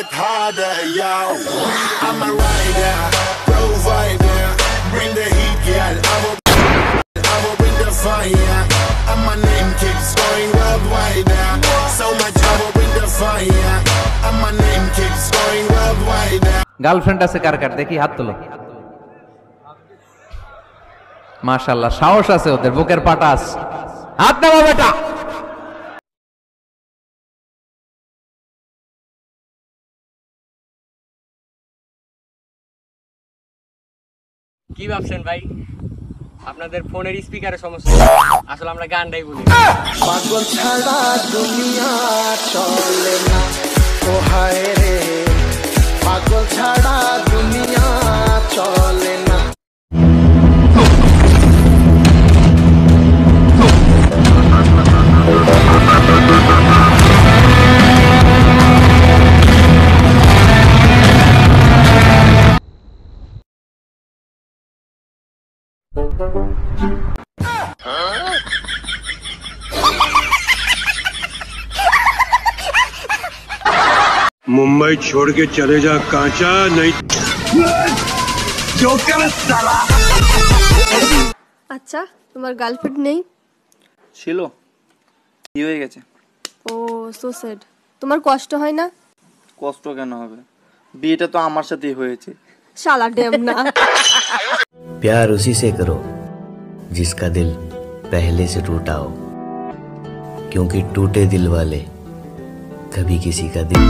it harder, yo. I'm a rider, provider. Bring the heat, girl. I will bring the fire. And my name keeps going worldwide. So much I will bring the fire. And my name keeps going worldwide. Girlfriend আছে কার কার দেখি হাত তোলো। মাশাআল্লাহ, সাহস আছে ওদের, বুকের পাটা আছে। হাত নামা বেটা। কি ভাবছেন ভাই আপনাদের ফোনের স্পিকারের সমস্যা? আসলে আমরা গানটাই বলি। পাগল ছাড়া দুনিয়া চলে না, ও হায় রে, পাগল ছাড়া দুনিয়া চলে না। मुंबई छोड़ के चले जा कांचा, नहीं আচ্ছা, তোমার গার্লফ্রেন্ড নেই? ছিল, কি হয়ে গেছে? ও সো স্যাড। তোমার কষ্ট হয় না? কষ্ট কেন হবে, বিয়েটা তো আমার সাথেই হয়েছে। শালা ডেম না। प्यार उसी से करो जिसका दिल पहले से टूटा हो, क्योंकि टूटे दिल वाले कभी किसी का दिल